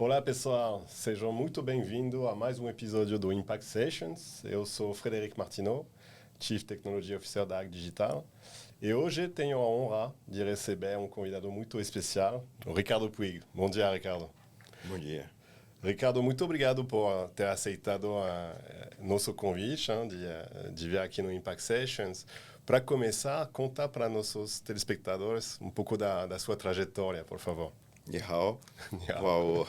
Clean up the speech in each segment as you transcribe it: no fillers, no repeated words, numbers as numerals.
Olá pessoal, sejam muito bem-vindos a mais um episódio do Impact Sessions. Eu sou Frédéric Martineau, Chief Technology Officer da Arc Digital. E hoje tenho a honra de receber um convidado muito especial, o Ricardo Puig. Bom dia, Ricardo. Bom dia. Ricardo, muito obrigado por ter aceitado nosso convite de vir aqui no Impact Sessions. Para começar, conta para nossos telespectadores um pouco da sua trajetória, por favor. Ni hao. Uau.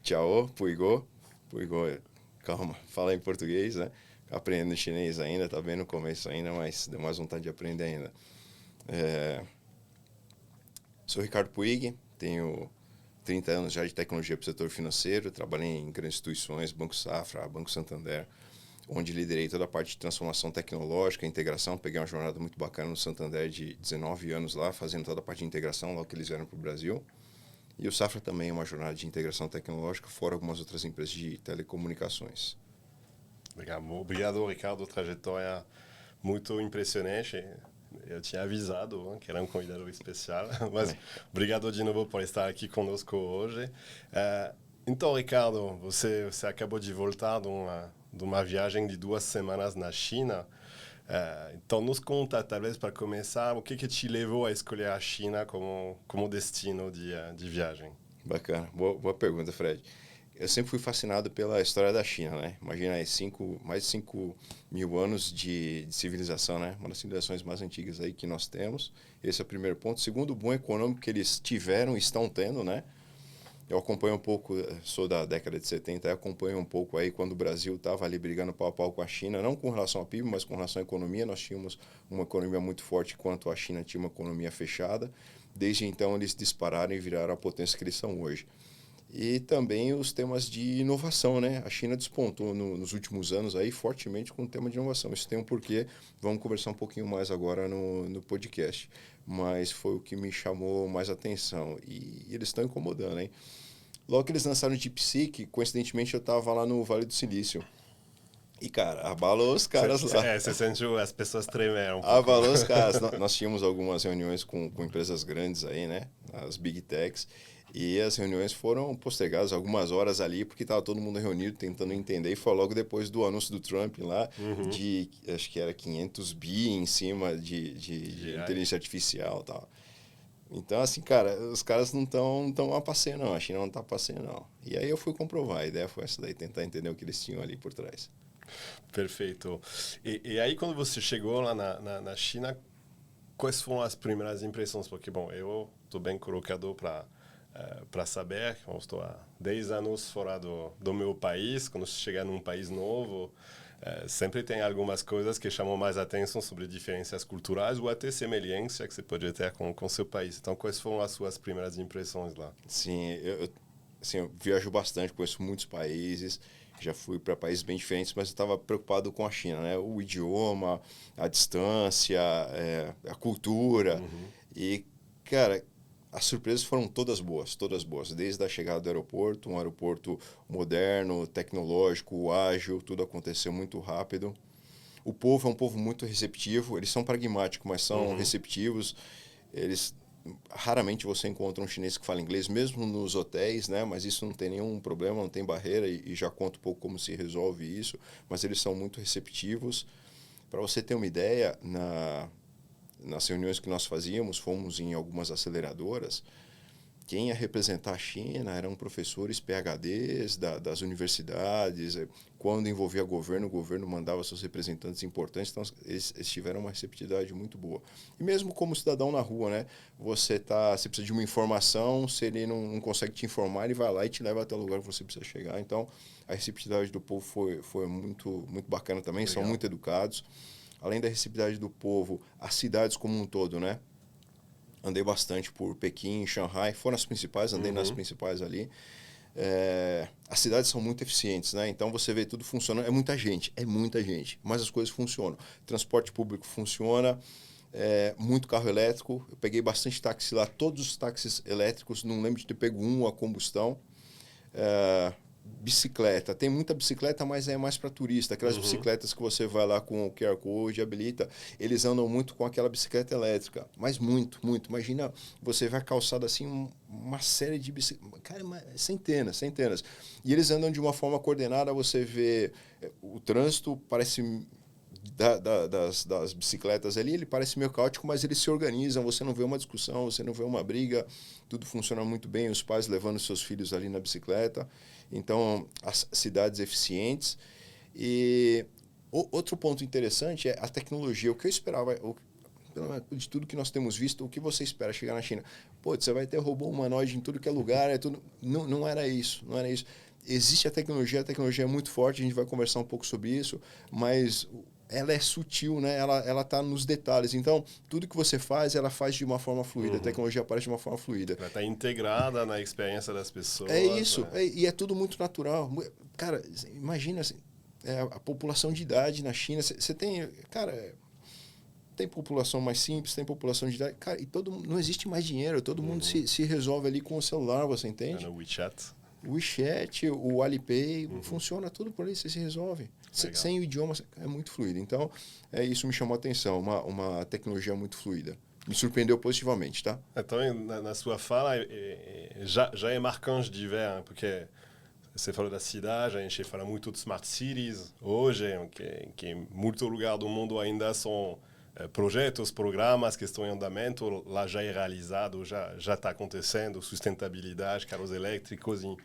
Tchau, Puigô. Puigô, calma, fala em português, né? Aprendendo chinês ainda, tá bem no começo ainda, mas deu mais vontade de aprender ainda. Sou Ricardo Puig, tenho 30 anos já de tecnologia para o setor financeiro, trabalhei em grandes instituições, Banco Safra, Banco Santander, onde liderei toda a parte de transformação tecnológica, integração. Peguei uma jornada muito bacana no Santander de 19 anos lá, fazendo toda a parte de integração, logo que eles vieram para o Brasil. E o Safra também é uma jornada de integração tecnológica, fora algumas outras empresas de telecomunicações. Legal. Obrigado, Ricardo. Trajetória muito impressionante. Eu tinha avisado que era um convidado especial, mas obrigado de novo por estar aqui conosco hoje. Então, Ricardo, você acabou de voltar de uma viagem de 2 semanas na China. Então, nos conta, talvez, para começar, o que te levou a escolher a China como destino de viagem? Bacana. Boa pergunta, Fred. Eu sempre fui fascinado pela história da China, né? Imagina aí, mais de 5 mil anos de civilização, né? Uma das civilizações mais antigas aí que nós temos. Esse é o primeiro ponto. Segundo, o boom econômico que eles tiveram e estão tendo, né? Eu acompanho um pouco, sou da década de 70, eu acompanho um pouco aí quando o Brasil estava ali brigando pau a pau com a China, não com relação ao PIB, mas com relação à economia. Nós tínhamos uma economia muito forte, enquanto a China tinha uma economia fechada. Desde então, eles dispararam e viraram a potência que eles são hoje. E também os temas de inovação, né? A China despontou nos últimos anos aí fortemente com o tema de inovação. Isso tem um porquê, vamos conversar um pouquinho mais agora no podcast. Mas foi o que me chamou mais atenção. E eles estão incomodando, hein? Logo que eles lançaram o DeepSeek, coincidentemente eu estava lá no Vale do Silício. E, cara, abalou os caras lá. Você sentiu as pessoas tremeram um pouco. Abalou os caras. Nós tínhamos algumas reuniões com empresas grandes aí, né? As Big Techs. E as reuniões foram postergadas algumas horas ali, porque estava todo mundo reunido, tentando entender. E foi logo depois do anúncio do Trump lá, de, acho que era 500 bi em cima de inteligência artificial e tal. Então, assim, cara, os caras não estão a passeio, não. A China não está a passeio, não. E aí eu fui comprovar. A ideia foi essa daí, tentar entender o que eles tinham ali por trás. Perfeito. E aí, quando você chegou lá na China, quais foram as primeiras impressões? Porque, bom, eu estou bem colocado para saber, eu estou há 10 anos fora do meu país. Quando você chega num país novo, sempre tem algumas coisas que chamam mais atenção sobre diferenças culturais ou até semelhança que você pode ter com seu país. Então, quais foram as suas primeiras impressões lá? Sim, eu viajo bastante, conheço muitos países, já fui para países bem diferentes, mas eu estava preocupado com a China, né? O idioma, a distância, a cultura. E, cara, as surpresas foram todas boas, desde a chegada do aeroporto, um aeroporto moderno, tecnológico, ágil, tudo aconteceu muito rápido. O povo é um povo muito receptivo, eles são pragmáticos, mas são receptivos. Raramente você encontra um chinês que fala inglês, mesmo nos hotéis, né? Mas isso não tem nenhum problema, não tem barreira, e já conto um pouco como se resolve isso, mas eles são muito receptivos. Para você ter uma ideia, nas reuniões que nós fazíamos, fomos em algumas aceleradoras, quem ia representar a China eram professores PhDs das universidades. Quando envolvia governo, o governo mandava seus representantes importantes, então eles tiveram uma receptividade muito boa. E mesmo como cidadão na rua, né? Você precisa de uma informação, se ele não consegue te informar, ele vai lá e te leva até o lugar que você precisa chegar. Então, a receptividade do povo foi muito, muito bacana também. Legal. São muito educados. Além da receptividade do povo, as cidades como um todo, né? Andei bastante por Pequim, Shanghai, foram as principais, andei nas principais ali. As cidades são muito eficientes, né? Então você vê tudo funcionando, é muita gente, mas as coisas funcionam. Transporte público funciona, muito carro elétrico, eu peguei bastante táxi lá, todos os táxis elétricos, não lembro de ter pego um a combustão. bicicleta. Tem muita bicicleta, mas é mais para turista. Aquelas bicicletas que você vai lá com o QR Code, habilita. Eles andam muito com aquela bicicleta elétrica. Mas muito, muito. Imagina, você vai calçado assim, uma série de bicicletas. Cara, centenas. E eles andam de uma forma coordenada. Você vê o trânsito, parece... Das bicicletas ali, ele parece meio caótico, mas eles se organizam, você não vê uma discussão, você não vê uma briga, tudo funciona muito bem, os pais levando seus filhos ali na bicicleta. Então, as cidades eficientes. E outro ponto interessante é a tecnologia. O que eu esperava, de tudo que nós temos visto, o que você espera chegar na China? Pô, você vai ter robô humanoide em tudo que é lugar, tudo... Não era isso, não era isso. Existe a tecnologia é muito forte, a gente vai conversar um pouco sobre isso, mas ela é sutil, né? Ela está nos detalhes. Então, tudo que você faz, ela faz de uma forma fluida. A tecnologia aparece de uma forma fluida. Ela está integrada na experiência das pessoas. É isso. Né? E é tudo muito natural. Cara, imagina assim, a população de idade na China. Você tem... Cara, tem população mais simples, tem população de idade. Cara, e não existe mais dinheiro. Todo mundo se resolve ali com o celular, você entende? No WeChat. O WeChat, o Alipay, funciona tudo por aí, você se resolve. Sem o idioma, é muito fluido. Então, isso me chamou a atenção, uma tecnologia muito fluida. Me surpreendeu positivamente, tá? Então, na sua fala, já é marcante de ver, hein? Porque você falou da cidade, a gente fala muito de smart cities hoje, que em muito lugar do mundo ainda são projetos, programas que estão em andamento, lá já é realizado, já está acontecendo, sustentabilidade, carros elétricos em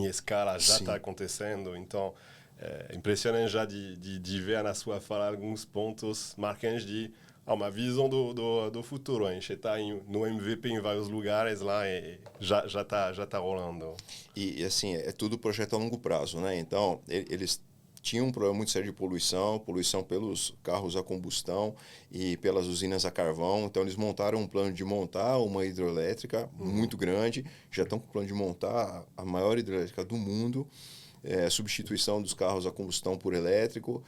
escala já está acontecendo. Então, é impressionante já de ver na sua fala alguns pontos marcantes de uma visão do futuro. A gente está no MVP em vários lugares lá e já está rolando. E assim, é tudo projeto a longo prazo, né? Então, eles tinha um problema muito sério de poluição pelos carros a combustão e pelas usinas a carvão. Então, eles montaram um plano de montar uma hidrelétrica muito grande. Já estão com o plano de montar a maior hidrelétrica do mundo. Substituição dos carros a combustão por elétrico.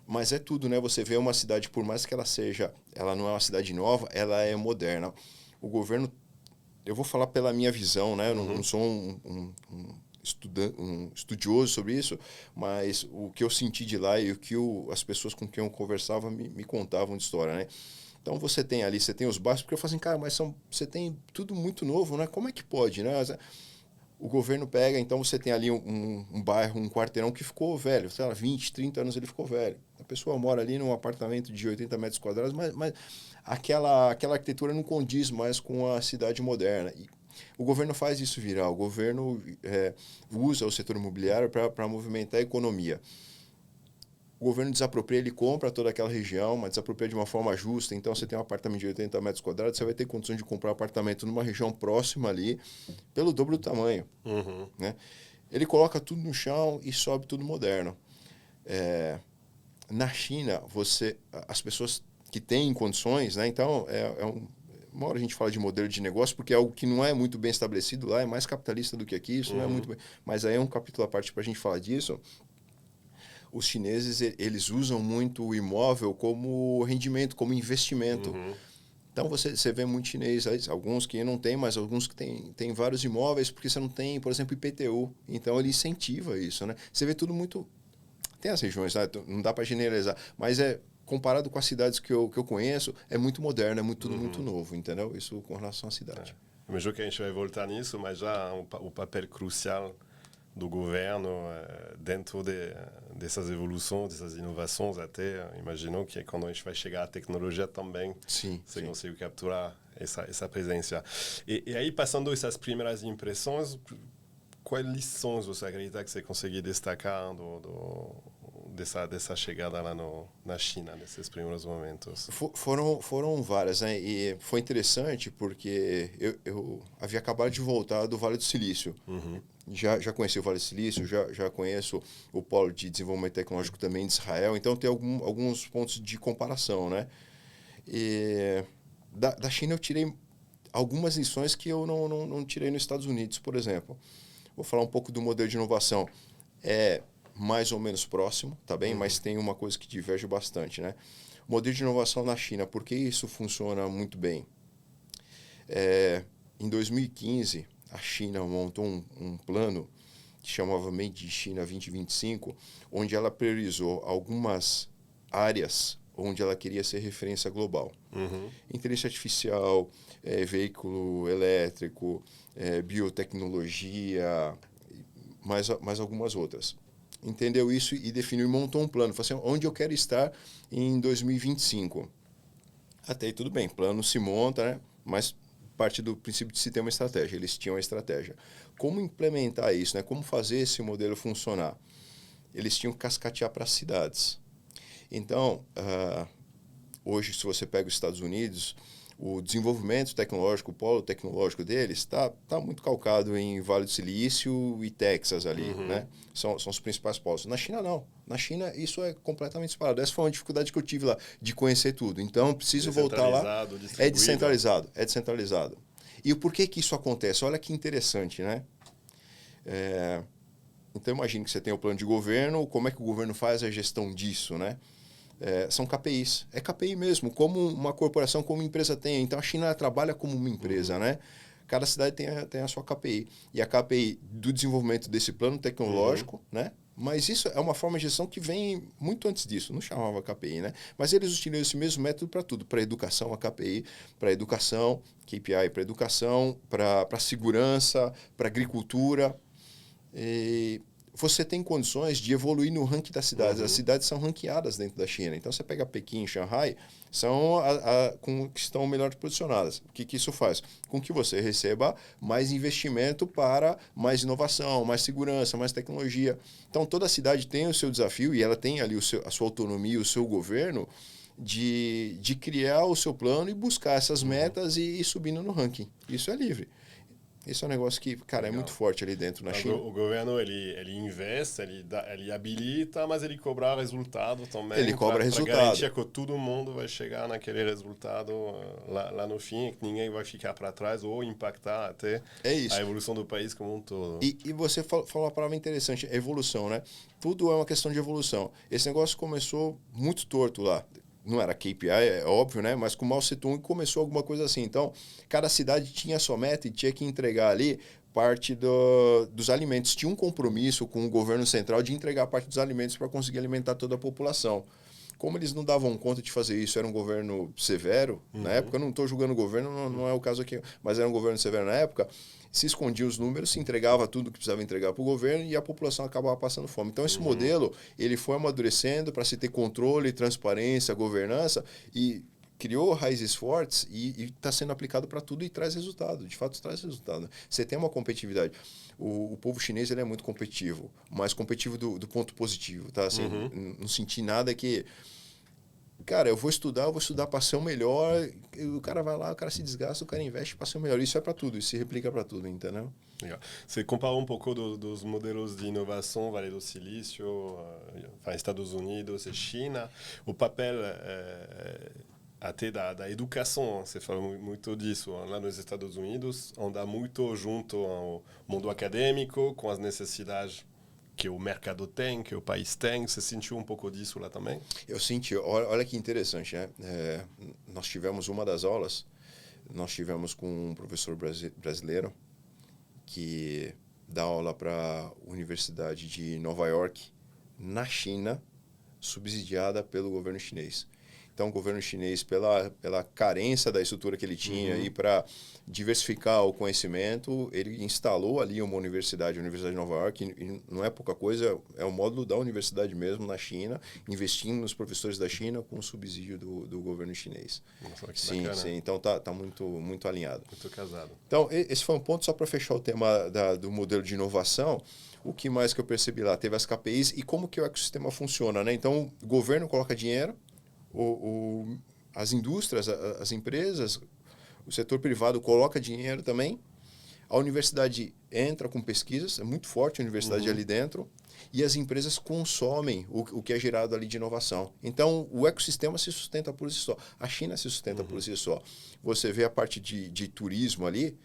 Mas é tudo, né? Você vê uma cidade, por mais que ela não é uma cidade nova, ela é moderna. O governo, eu vou falar pela minha visão, né? Eu não sou um estudioso sobre isso, mas o que eu senti de lá e o que as pessoas com quem eu conversava me contavam de história, né? Então você tem os bairros, porque eu falo assim, cara, mas você tem tudo muito novo, né? Como é que pode, né? O governo pega, então você tem ali um bairro, um quarteirão que ficou velho, sei lá, 20, 30 anos ele ficou velho. A pessoa mora ali num apartamento de 80 metros quadrados, mas aquela arquitetura não condiz mais com a cidade moderna. E o governo faz isso virar, o governo usa o setor imobiliário para movimentar a economia. O governo desapropria, ele compra toda aquela região, mas desapropria de uma forma justa. Então, você tem um apartamento de 80 metros quadrados, você vai ter condições de comprar um apartamento numa região próxima ali, pelo dobro do tamanho. Né? Ele coloca tudo no chão e sobe tudo moderno. Na China, as pessoas que têm condições, né? Então, uma hora a gente fala de modelo de negócio, porque é algo que não é muito bem estabelecido lá, é mais capitalista do que aqui, isso não é muito bem. Mas aí é um capítulo à parte para a gente falar disso. Os chineses, eles usam muito o imóvel como rendimento, como investimento. Então, você vê muito chinês, alguns que não tem, mas alguns que tem vários imóveis, porque você não tem, por exemplo, IPTU. Então, ele incentiva isso, né? Você vê tudo muito... Tem as regiões, né? Não dá para generalizar, mas comparado com as cidades que eu conheço, é muito moderno, é tudo muito novo, entendeu? Isso com relação à cidade. Imagino que a gente vai voltar nisso, mas já o papel crucial do governo dentro dessas evoluções, dessas inovações até, imagino que quando a gente vai chegar à tecnologia também, você consegue capturar essa presença. E aí, passando essas primeiras impressões, quais lições você acredita que você conseguiu destacar dessa chegada lá na China, nesses primeiros momentos? Foram várias, né? E foi interessante porque eu havia acabado de voltar do Vale do Silício. Já conheci o Vale do Silício, já conheço o Polo de Desenvolvimento Tecnológico também de Israel, então tem alguns pontos de comparação, né? E da China eu tirei algumas lições que eu não tirei nos Estados Unidos, por exemplo. Vou falar um pouco do modelo de inovação. É mais ou menos próximo, tá bem? Mas tem uma coisa que diverge bastante, né? O modelo de inovação na China, por que isso funciona muito bem? Em 2015, a China montou um plano chamava Made China 2025, onde ela priorizou algumas áreas onde ela queria ser referência global. Inteligência artificial, veículo elétrico, biotecnologia, mais algumas outras. Entendeu isso e definiu e montou um plano. Falou assim, onde eu quero estar em 2025? Até aí tudo bem, plano se monta, né? Mas parte do princípio de se ter uma estratégia. Eles tinham a estratégia. Como implementar isso, né? Como fazer esse modelo funcionar? Eles tinham que cascatear para as cidades. Então, hoje, se você pega os Estados Unidos, o desenvolvimento tecnológico, o polo tecnológico deles está muito calcado em Vale do Silício e Texas ali, né? São os principais polos. Na China, não. Na China, isso é completamente separado. Essa foi uma dificuldade que eu tive lá, de conhecer tudo. Então, preciso voltar lá. É descentralizado. E o porquê que isso acontece? Olha que interessante, né? Então, imagine que você tem o plano de governo, como é que o governo faz a gestão disso, né? São KPIs. É KPI mesmo, como uma corporação, como uma empresa tem. Então, a China trabalha como uma empresa, né? Cada cidade tem a sua KPI. E a KPI do desenvolvimento desse plano tecnológico, né? Mas isso é uma forma de gestão que vem muito antes disso. Não chamava KPI, né? Mas eles utilizam esse mesmo método para tudo. Para educação, a KPI. Para educação, KPI para educação. Para segurança, para agricultura. E você tem condições de evoluir no ranking das cidades. As cidades são ranqueadas dentro da China. Então, você pega Pequim e Xangai, são que estão melhor posicionadas. O que isso faz? Com que você receba mais investimento para mais inovação, mais segurança, mais tecnologia. Então, toda cidade tem o seu desafio e ela tem ali a sua autonomia, o seu governo de criar o seu plano e buscar essas metas e ir subindo no ranking. Isso é livre. Isso é um negócio que, cara, é muito forte ali dentro na China. O governo, ele investe, ele habilita, mas ele cobra resultado também. Ele cobra resultado. Para garantir que todo mundo vai chegar naquele resultado lá no fim, que ninguém vai ficar para trás ou impactar até a evolução do país como um todo. E você falou uma palavra interessante, evolução, né? Tudo é uma questão de evolução. Esse negócio começou muito torto lá. Não era KPI, é óbvio, né? Mas com Mao Tse-tung começou alguma coisa assim. Então, cada cidade tinha a sua meta e tinha que entregar ali parte dos alimentos. Tinha um compromisso com o governo central de entregar parte dos alimentos para conseguir alimentar toda a população. Como eles não davam conta de fazer isso, era um governo severo na época. Eu não estou julgando o governo, não é o caso aqui, mas era um governo severo na época. Se escondia os números, se entregava tudo que precisava entregar para o governo e a população acabava passando fome. Então, esse modelo ele foi amadurecendo para se ter controle, transparência, governança e criou raízes fortes e está sendo aplicado para tudo e traz resultado. De fato, traz resultado. Você tem uma competitividade. O povo chinês ele é muito competitivo, mas competitivo do ponto positivo. Tá? Assim, não senti nada que... Cara, eu vou estudar para ser o melhor. O cara vai lá, o cara se desgasta, o cara investe para ser o melhor. Isso é para tudo, isso se replica para tudo, entendeu? Legal. Você comparou um pouco dos modelos de inovação, Vale do Silício, Estados Unidos e China. O papel até da educação, você falou muito disso. Lá nos Estados Unidos, anda muito junto ao mundo acadêmico, com as necessidades que o mercado tem, que o país tem. Você sentiu um pouco disso lá também? Eu senti. Olha que interessante, né? Nós tivemos uma das aulas, nós tivemos com um professor brasileiro que dá aula para a Universidade de Nova York, na China, subsidiada pelo governo chinês. Então, o governo chinês, pela carência da estrutura que ele tinha e para diversificar o conhecimento, ele instalou ali uma universidade, a Universidade de Nova York, e não é pouca coisa, é o módulo da universidade mesmo na China, investindo nos professores da China com o subsídio do governo chinês. Nossa, que sim, bacana. sim. Então, tá muito alinhado. Muito casado. Então, esse foi um ponto, só para fechar o tema do modelo de inovação. O que mais que eu percebi lá? Teve as KPIs e como que o ecossistema funciona, né? Então, o governo coloca dinheiro, as indústrias, as empresas, o setor privado coloca dinheiro também, a universidade entra com pesquisas, é muito forte a universidade ali dentro, e as empresas consomem o que é gerado ali de inovação. Então, o ecossistema se sustenta por si só. A China se sustenta por si só. Você vê a parte de turismo ali.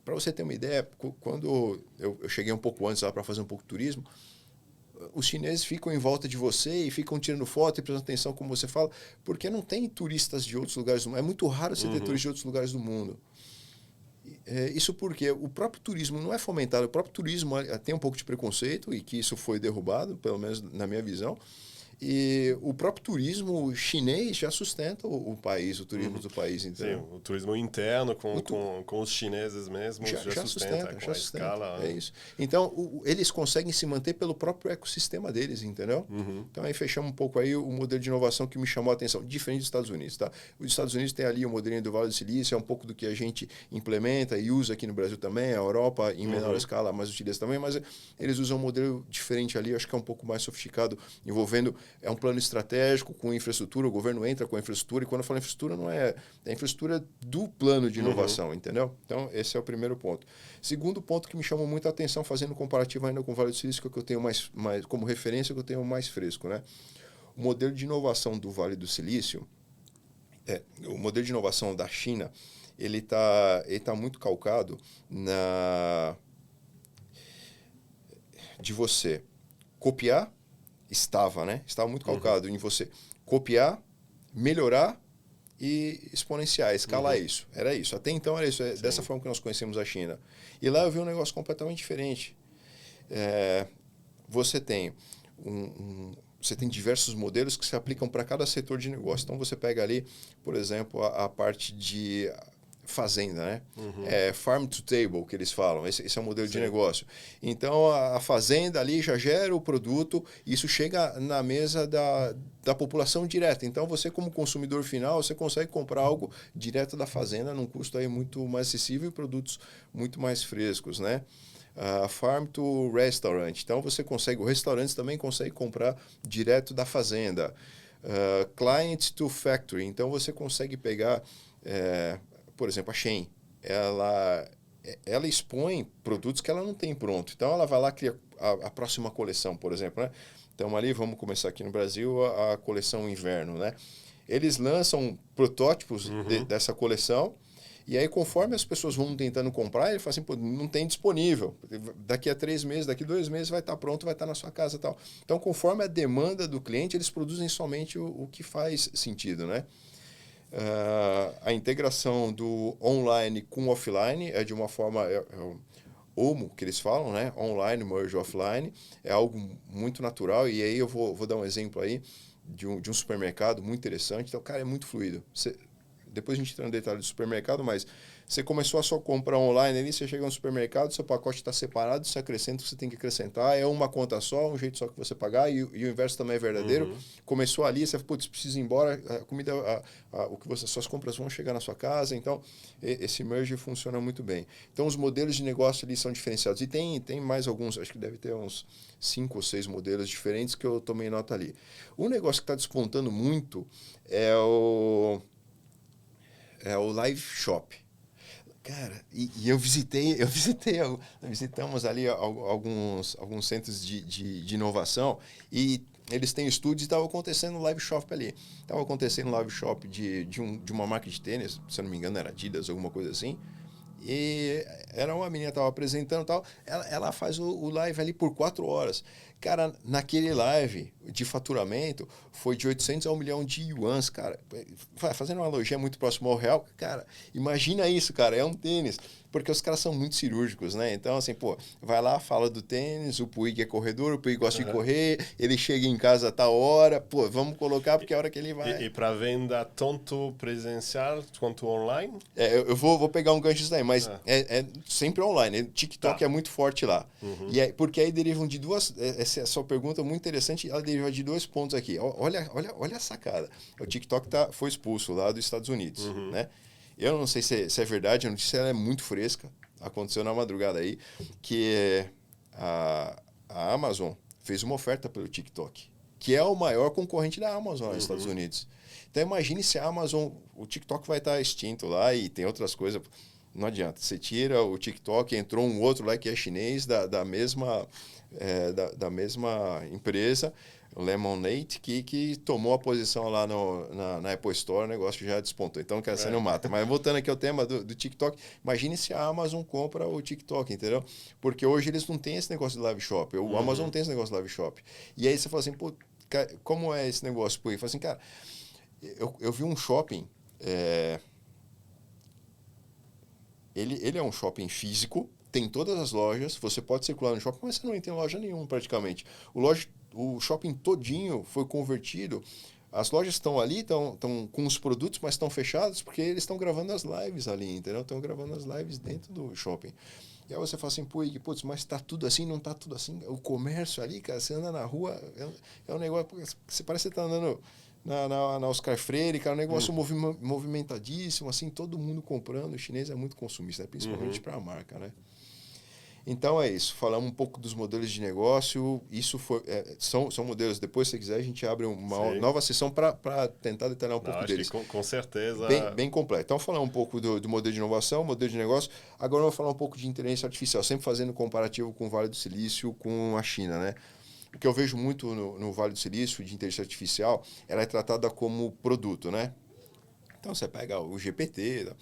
Para você ter uma ideia, quando eu cheguei um pouco antes lá para fazer um pouco de turismo, os chineses ficam em volta de você e ficam tirando foto e prestando atenção, como você fala, porque não tem turistas de outros lugares do mundo. É muito raro você ter turistas de outros lugares do mundo. Isso porque o próprio turismo não é fomentado, o próprio turismo tem um pouco de preconceito e que isso foi derrubado, pelo menos na minha visão. E o próprio turismo chinês já sustenta o país, o turismo do país. Então, sim, o turismo interno com os chineses mesmo já sustenta com a escala. É isso. Então, eles conseguem se manter pelo próprio ecossistema deles, entendeu? Então, aí fechamos um pouco aí o modelo de inovação que me chamou a atenção, diferente dos Estados Unidos, tá? Os Estados Unidos tem ali o modelinho do Vale do Silício, é um pouco do que a gente implementa e usa aqui no Brasil também, a Europa em menor escala, mas utiliza também, mas eles usam um modelo diferente ali, acho que é um pouco mais sofisticado, envolvendo é um plano estratégico com infraestrutura, o governo entra com a infraestrutura, e quando eu falo infraestrutura, não é a infraestrutura do plano de inovação, entendeu? Então, esse é o primeiro ponto. Segundo ponto que me chamou muita atenção, fazendo um comparativo ainda com o Vale do Silício, que eu tenho mais como referência, que eu tenho mais fresco, né? O modelo de inovação do Vale do Silício, o modelo de inovação da China, ele tá muito calcado de você copiar. Estava muito calcado em você copiar, melhorar e exponenciar, escalar isso. Era isso. Até então era isso. É dessa forma que nós conhecemos a China. E lá eu vi um negócio completamente diferente. Você tem você tem diversos modelos que se aplicam para cada setor de negócio. Então você pega ali, por exemplo, a parte de fazenda, né? Farm to table, que eles falam. Esse é o modelo de negócio. Então, a fazenda ali já gera o produto e isso chega na mesa da população direta. Então, você como consumidor final, você consegue comprar algo direto da fazenda num custo aí muito mais acessível e produtos muito mais frescos, né? Farm to restaurant. Então, os restaurantes também conseguem comprar direto da fazenda. Client to factory. Então, você consegue pegar... por exemplo, a Shein, ela expõe produtos que ela não tem pronto. Então, ela vai lá criar a próxima coleção, por exemplo, né? Então, ali, vamos começar aqui no Brasil, a coleção inverno, né? Eles lançam protótipos dessa coleção e aí, conforme as pessoas vão tentando comprar, ele fala assim, pô, não tem disponível. Daqui a 3 meses, daqui a 2 meses vai estar pronto, vai estar na sua casa e tal. Então, conforme a demanda do cliente, eles produzem somente o que faz sentido, né? A integração do online com offline é de uma forma OMO, que eles falam, né? Online, merge offline, é algo muito natural. E aí eu vou dar um exemplo aí de um supermercado muito interessante. Então, cara, é muito fluido. Depois a gente entra no detalhe do supermercado, mas você começou a só comprar online ali, você chega no supermercado, seu pacote está separado, você acrescenta o que você tem que acrescentar, é uma conta só, um jeito só que você pagar, e o inverso também é verdadeiro. Começou ali, você putz, precisa ir embora, a comida, suas compras vão chegar na sua casa, então esse merge funciona muito bem. Então os modelos de negócio ali são diferenciados, e tem mais alguns, acho que deve ter uns 5 ou 6 modelos diferentes que eu tomei nota ali. Um negócio que está despontando muito é o Live Shop. Cara, e visitamos ali alguns centros de inovação e eles têm estúdios e estava acontecendo live shop ali. Estava acontecendo live shop de uma marca de tênis, se eu não me engano era Adidas, alguma coisa assim. E era uma menina que estava apresentando e tal, ela faz o live ali por 4 horas. Cara, naquele live de faturamento foi de 800 a 1 milhão de yuans, cara. Fazendo uma analogia muito próxima ao real, cara, imagina isso, cara, é um tênis. Porque os caras são muito cirúrgicos, né? Então, assim, pô, vai lá, fala do tênis, o Puig é corredor, o Puig gosta de correr, ele chega em casa a tal hora, pô, vamos colocar porque é a hora que ele vai. E para venda tanto presencial quanto online? Eu vou pegar um gancho daí, mas é sempre online. TikTok é muito forte lá. E porque aí derivam de essa é a sua pergunta muito interessante, ela deriva de 2 pontos aqui. Olha a sacada. O TikTok foi expulso lá dos Estados Unidos, né? Eu não sei se é verdade, a notícia é muito fresca. Aconteceu na madrugada aí, que a Amazon fez uma oferta pelo TikTok, que é o maior concorrente da Amazon nos Estados Unidos. Então imagine se a Amazon, o TikTok vai estar extinto lá e tem outras coisas. Não adianta, você tira o TikTok, entrou um outro lá que é chinês da mesma empresa, o Lemonade, que tomou a posição lá na Apple Store, o negócio já despontou. Então, quer dizer, não mata. Mas voltando aqui ao tema do TikTok, imagine se a Amazon compra o TikTok, entendeu? Porque hoje eles não têm esse negócio de live shop. O Amazon não tem esse negócio de live shop. E aí você fala assim, pô, como é esse negócio? Pô, eu falo assim, cara, eu vi um shopping... ele é um shopping físico, tem todas as lojas, você pode circular no shopping, mas você não tem loja nenhuma praticamente. O shopping todinho foi convertido. As lojas estão ali, estão com os produtos, mas estão fechadas porque eles estão gravando as lives ali, entendeu? Estão gravando as lives dentro do shopping. E aí você fala assim, pô, putz, mas tá tudo assim, não tá tudo assim. O comércio ali, cara, você anda na rua, é um negócio, você parece que você tá andando na Oscar Freire, cara, um negócio movimentadíssimo, assim, todo mundo comprando. O chinês é muito consumista, né? Principalmente para a marca, né? Então é isso, falamos um pouco dos modelos de negócio, isso são modelos, depois se quiser a gente abre uma nova sessão para tentar detalhar um pouco deles. Com certeza. Bem completo. Então falar um pouco do modelo de inovação, modelo de negócio, agora eu vou falar um pouco de inteligência artificial, sempre fazendo comparativo com o Vale do Silício, com a China, né? O que eu vejo muito no Vale do Silício de inteligência artificial, ela é tratada como produto, né? Então você pega o GPT.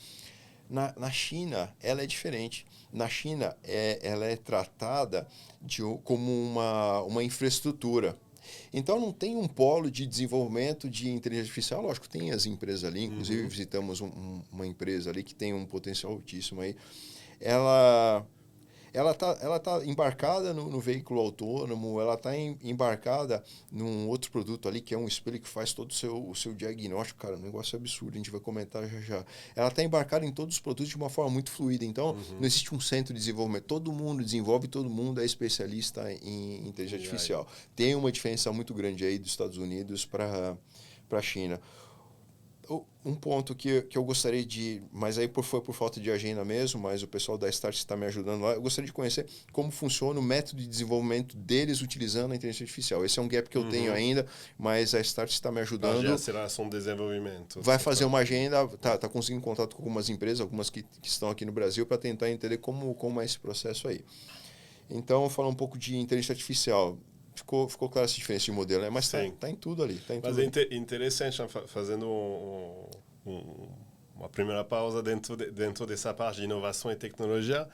Na China, ela é diferente. Na China, ela é tratada como uma infraestrutura. Então, não tem um polo de desenvolvimento de inteligência artificial. Lógico, tem as empresas ali. Inclusive, visitamos uma empresa ali que tem um potencial altíssimo aí. Ela tá embarcada no veículo autônomo, ela está embarcada num outro produto ali, que é um espelho que faz todo o seu diagnóstico. Cara, um negócio absurdo, a gente vai comentar já. Ela está embarcada em todos os produtos de uma forma muito fluida. Então, não existe um centro de desenvolvimento. Todo mundo desenvolve, todo mundo é especialista em inteligência artificial. Tem uma diferença muito grande aí dos Estados Unidos para a China. Um ponto que eu gostaria de... Mas aí foi por falta de agenda mesmo, mas o pessoal da Start está me ajudando lá. Eu gostaria de conhecer como funciona o método de desenvolvimento deles utilizando a inteligência artificial. Esse é um gap que eu tenho ainda, mas a Start está me ajudando. A aceleração do desenvolvimento. Vai fazer uma agenda, tá conseguindo contato com algumas empresas, algumas que estão aqui no Brasil, para tentar entender como é esse processo aí. Então, falar um pouco de inteligência artificial. Ficou clara essa diferença de modelo, né? Mas tá em tudo ali. Mas é interessante, fazendo uma primeira pausa dentro dessa parte de inovação e tecnologia.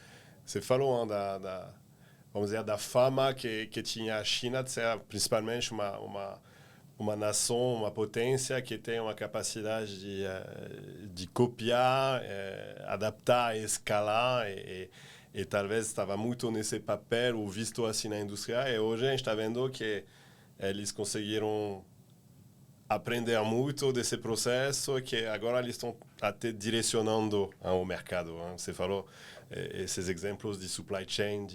Você falou vamos dizer, da fama que tinha a China de ser principalmente uma nação, uma potência que tem uma capacidade de copiar, adaptar, escalar e talvez estava muito nesse papel, ou visto assim na indústria, e hoje a gente está vendo que eles conseguiram aprender muito desse processo, que agora eles estão até direcionando o mercado. Você falou esses exemplos de supply chain,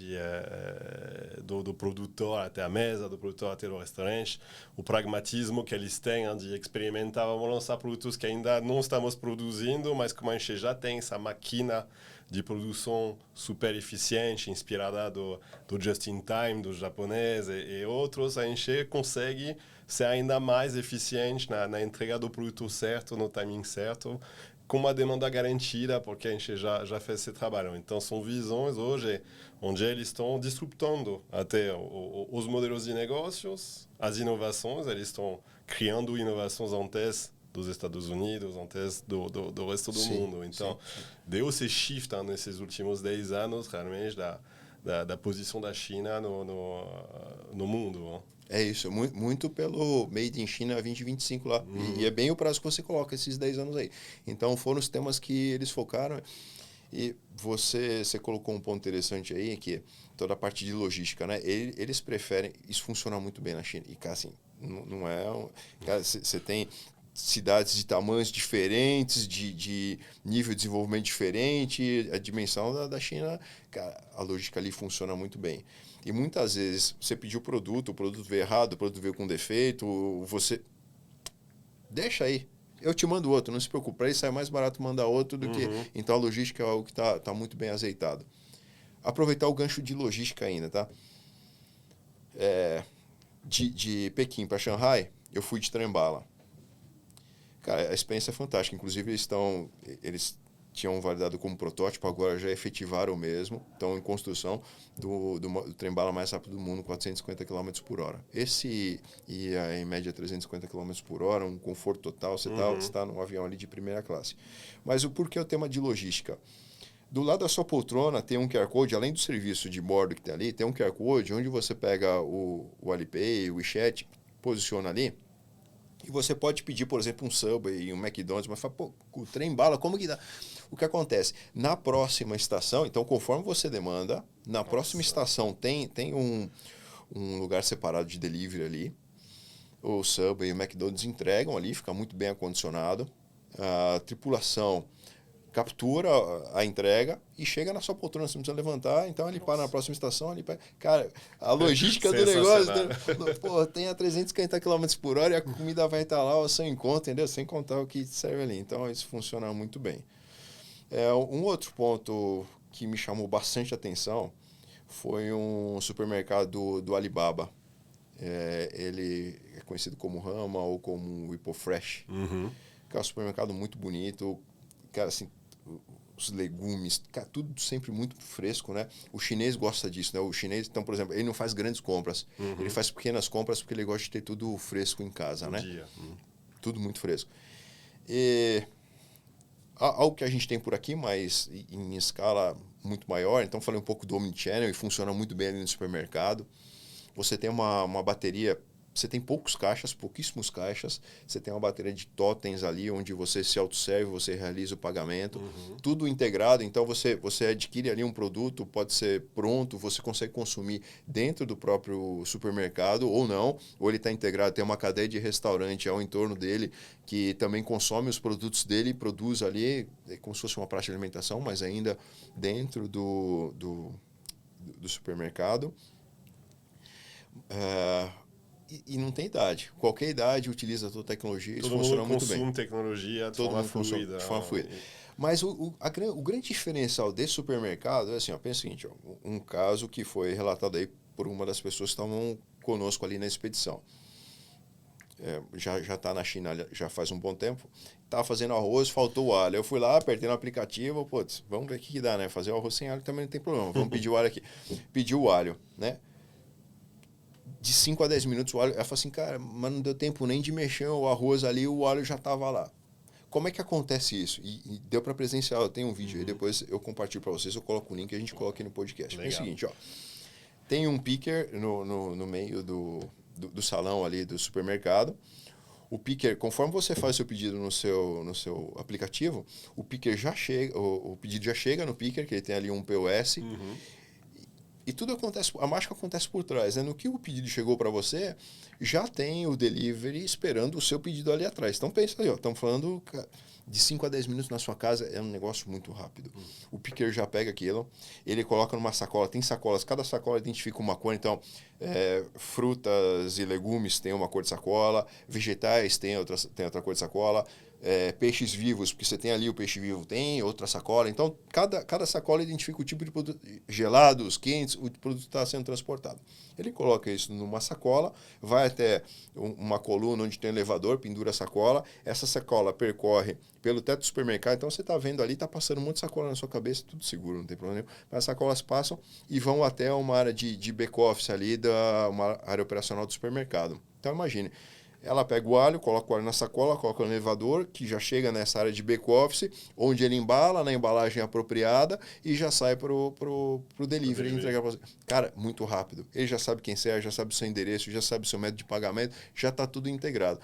do produtor até a mesa, do produtor até o restaurante, o pragmatismo que eles têm de experimentar, vamos lançar produtos que ainda não estamos produzindo, mas como a gente já tem essa máquina de produção super eficiente, inspirada do just-in-time, do japonês e outros, a gente consegue ser ainda mais eficiente na entrega do produto certo, no timing certo, com uma demanda garantida, porque a gente já fez esse trabalho. Então, são visões hoje onde eles estão disruptando até os modelos de negócios, as inovações, eles estão criando inovações antes dos Estados Unidos, antes do resto do mundo. Então, deu esse shift nesses últimos 10 anos, realmente, da posição da China no mundo. É isso, muito pelo Made in China 2025 lá. E é bem o prazo que você coloca, esses 10 anos aí. Então, foram os temas que eles focaram. E você colocou um ponto interessante aí, que toda a parte de logística, né? Eles preferem... Isso funciona muito bem na China. E, cara, assim, não é... Cara, você tem cidades de tamanhos diferentes, de nível de desenvolvimento diferente. A dimensão da China, cara, a logística ali funciona muito bem. E muitas vezes você pediu o produto veio errado, o produto veio com defeito, você... Deixa aí, eu te mando outro, não se preocupe. Para isso sai mais barato mandar outro do que... Então a logística é algo que tá muito bem azeitado. Aproveitar o gancho de logística ainda, tá? De Pequim para Xangai, eu fui de trem-bala. Cara, a experiência é fantástica. Inclusive, eles tinham validado como protótipo, agora já efetivaram mesmo. Estão em construção do trem-bala mais rápido do mundo, 450 km por hora. Esse ia em média 350 km por hora, um conforto total. Você está num avião ali de primeira classe. Mas o porquê é o tema de logística? Do lado da sua poltrona tem um QR Code, além do serviço de bordo que tem ali, tem um QR Code onde você pega o Alipay, o WeChat, posiciona ali. E você pode pedir, por exemplo, um Subway e um McDonald's, mas fala, pô, o trem-bala, como que dá? O que acontece? Na próxima estação, então conforme você demanda, na próxima estação tem um lugar separado de delivery ali. O Subway e o McDonald's entregam ali, fica muito bem acondicionado. A tripulação captura a entrega e chega na sua poltrona, você não precisa levantar, então ele para na próxima estação, ele para... Cara, a logística do negócio, pô, tem a 350 km por hora e a comida vai estar lá ao seu encontro, entendeu? Sem contar o que serve ali. Então isso funciona muito bem. Um outro ponto que me chamou bastante atenção foi um supermercado do Alibaba. Ele é conhecido como Rama ou como Hipofresh. Que é um supermercado muito bonito. Cara, assim, os legumes, cara, tudo sempre muito fresco, né? O chinês gosta disso, né? O chinês, então, por exemplo, ele não faz grandes compras. Ele faz pequenas compras porque ele gosta de ter tudo fresco em casa, né? Tudo muito fresco. E algo que a gente tem por aqui, mas em escala muito maior. Então, falei um pouco do Omnichannel e funciona muito bem ali no supermercado. Você tem uma bateria, você tem pouquíssimos caixas, você tem uma bateria de totens ali, onde você se autosserve, você realiza o pagamento, tudo integrado, então você adquire ali um produto, pode ser pronto, você consegue consumir dentro do próprio supermercado ou não, ou ele está integrado, tem uma cadeia de restaurante ao entorno dele, que também consome os produtos dele e produz ali, como se fosse uma praça de alimentação, mas ainda dentro do supermercado. E não tem idade. Qualquer idade utiliza toda a tecnologia. Isso funciona muito bem. Todo mundo consome tecnologia de forma fluida. Mas o grande diferencial desse supermercado é assim, ó, pensa o seguinte, ó, um caso que foi relatado aí por uma das pessoas que estavam conosco ali na expedição. Já está na China já faz um bom tempo. Estava fazendo arroz, faltou o alho. Eu fui lá, apertei no aplicativo, putz, vamos ver o que dá, né? Fazer o arroz sem alho também não tem problema. Vamos pedir o alho aqui. Pediu o alho, né? De 5 a 10 minutos o alho... Ela falou assim, cara, mas não deu tempo nem de mexer o arroz ali, o alho já estava lá. Como é que acontece isso? E deu para presenciar, eu tenho um vídeo aí, depois eu compartilho para vocês, eu coloco o link e a gente coloca aqui no podcast. É o seguinte, ó, tem um picker no meio do salão ali do supermercado. O picker, conforme você faz o seu pedido no seu aplicativo, o picker já chega, o pedido já chega no picker, que ele tem ali um POS, e tudo acontece, a mágica acontece por trás, né? No que o pedido chegou para você, já tem o delivery esperando o seu pedido ali atrás. Então pensa aí, ó, estamos falando de 5 a 10 minutos na sua casa, é um negócio muito rápido. O picker já pega aquilo, ele coloca numa sacola, tem sacolas, cada sacola identifica uma cor, então frutas e legumes tem uma cor de sacola, vegetais tem outra cor de sacola, peixes vivos, porque você tem ali o peixe vivo, tem outra sacola. Então, cada sacola identifica o tipo de produto, gelados, quentes, o produto está sendo transportado. Ele coloca isso numa sacola, vai até uma coluna onde tem um elevador, pendura a sacola, essa sacola percorre pelo teto do supermercado, então você está vendo ali, está passando um monte de sacola na sua cabeça, tudo seguro, não tem problema nenhum. Mas as sacolas passam e vão até uma área de back-office ali, uma área operacional do supermercado. Então, imagine, ela pega o alho, coloca o alho na sacola, coloca no elevador, que já chega nessa área de back-office, onde ele embala na embalagem apropriada e já sai pro delivery entregar para você. Cara, muito rápido. Ele já sabe quem você é, já sabe o seu endereço, já sabe o seu método de pagamento, já está tudo integrado.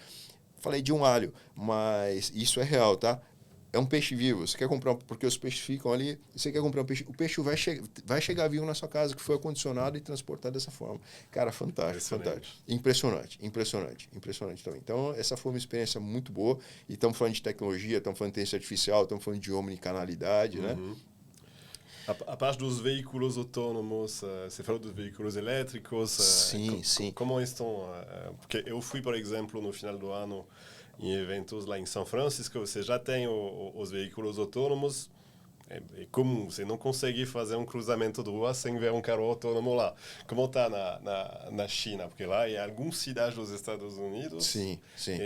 Falei de um alho, mas isso é real, tá? É um peixe vivo. Você quer comprar, porque os peixes ficam ali, você quer comprar um peixe, o peixe vai chegar vivo na sua casa, que foi acondicionado e transportado dessa forma. Cara, fantástico, fantástico. Impressionante também. Então, essa foi uma experiência muito boa. E estamos falando de tecnologia, estamos falando de inteligência artificial, estamos falando de omnicanalidade, né? A parte dos veículos autônomos, você falou dos veículos elétricos. Sim. Como estão? Porque eu fui, por exemplo, no final do ano, em eventos lá em São Francisco, você já tem os veículos autônomos. É comum, você não consegue fazer um cruzamento de rua sem ver um carro autônomo lá. Como está na China? Porque lá em algumas cidades dos Estados Unidos. Sim.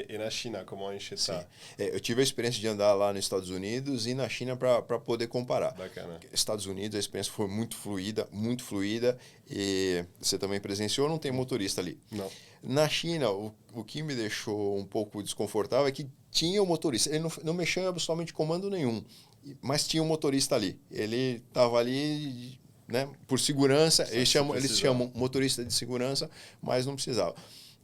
E na China, como a gente está? Eu tive a experiência de andar lá nos Estados Unidos e na China para poder comparar. Bacana. Estados Unidos, a experiência foi muito fluida. E você também presenciou, não tem motorista ali. Não. Na China, o que me deixou um pouco desconfortável é que tinha o motorista. Ele não mexeu em absolutamente comando nenhum, mas tinha um motorista ali. Ele estava ali, né, por segurança. Eles chamam motorista de segurança, mas não precisava.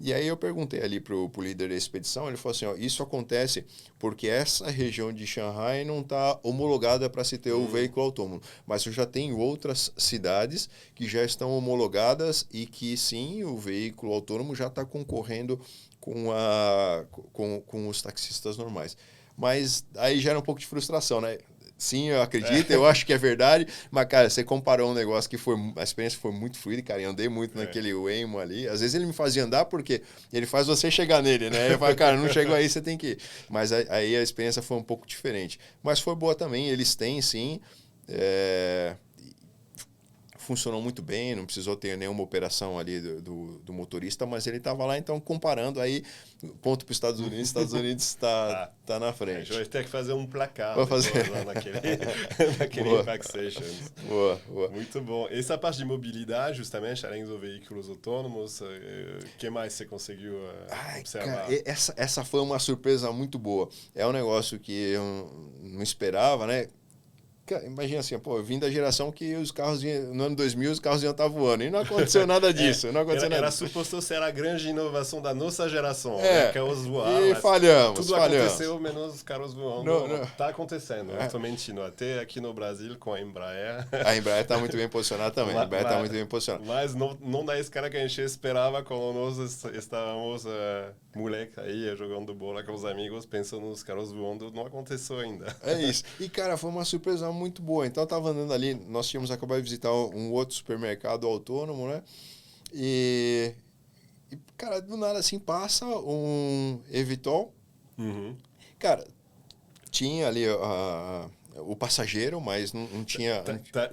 E aí eu perguntei ali pro líder da expedição, ele falou assim, ó, isso acontece porque essa região de Shanghai não está homologada para se ter o veículo autônomo, mas eu já tenho outras cidades que já estão homologadas e que sim, o veículo autônomo já está concorrendo com os taxistas normais. Mas aí gera um pouco de frustração, né? Sim, eu acredito, eu acho que é verdade, mas, cara, você comparou um negócio que a experiência foi muito fluida, cara, eu andei muito naquele Waymo ali, às vezes ele me fazia andar porque ele faz você chegar nele, né, eu falo, cara, não chegou aí, você tem que ir, mas aí a experiência foi um pouco diferente, mas foi boa também, eles têm, sim, funcionou muito bem, não precisou ter nenhuma operação ali do motorista, mas ele estava lá, então, comparando aí, ponto para os Estados Unidos está na frente. A gente vai ter que fazer um placar Vou fazer. Lá naquele Impact Sessions. Boa. Muito bom. Essa parte de mobilidade, justamente, além dos veículos autônomos, o que mais você conseguiu observar? Cara, essa foi uma surpresa muito boa. É um negócio que eu não esperava, né? Imagina assim, pô, eu vim da geração que os carros no ano 2000 os carros iam estar voando. E não aconteceu nada disso. Era suposto ser a grande inovação da nossa geração. Carros voar. E falhamos. Aconteceu, menos os carros voando. Está acontecendo. Não estou mentindo. Até aqui no Brasil, com a Embraer. A Embraer está muito bem posicionada também. Mas não da escala que a gente esperava quando nós estávamos moleque aí, jogando bola com os amigos, pensando nos carros voando. Não aconteceu ainda. É isso. E, cara, foi uma surpresa muito boa. Então, eu tava andando ali, nós tínhamos acabado de visitar um outro supermercado autônomo, né? E cara, do nada assim, passa um Evitol. Cara, tinha ali o passageiro, mas não tinha...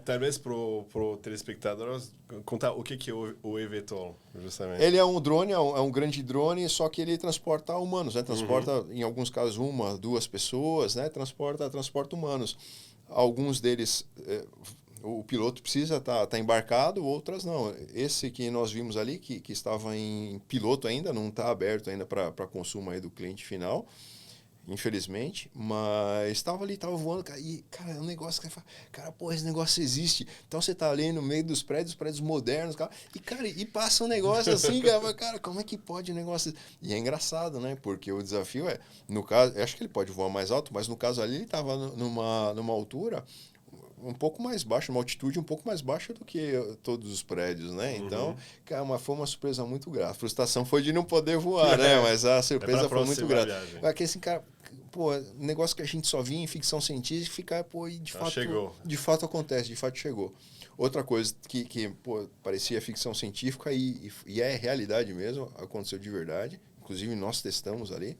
Talvez pro telespectador contar o que é o Evitol, justamente. Ele é um drone, é um grande drone, só que ele transporta humanos, né? Transporta, em alguns casos, 1, 2 pessoas, né? Transporta humanos. Alguns deles, o piloto precisa estar embarcado, outras não. Esse que nós vimos ali, que estava em piloto ainda, não está aberto ainda para consumo aí do cliente final, infelizmente, mas estava ali, estava voando, cara, e, cara, é um negócio que você fala, cara, pô, esse negócio existe. Então você tá ali no meio dos prédios modernos, cara, e passa um negócio assim, cara, como é que pode um negócio? E é engraçado, né? Porque o desafio no caso, eu acho que ele pode voar mais alto, mas no caso ali ele estava numa altura um pouco mais baixa, uma altitude um pouco mais baixa do que todos os prédios, né? Então, cara, foi uma surpresa muito grata. A frustração foi de não poder voar, né? Mas a surpresa foi muito grata. Porque assim, cara, pô, negócio que a gente só via em ficção científica, pô, e de fato acontece, de fato chegou. Outra coisa que pô, parecia ficção científica e é realidade mesmo, aconteceu de verdade. Inclusive, nós testamos ali.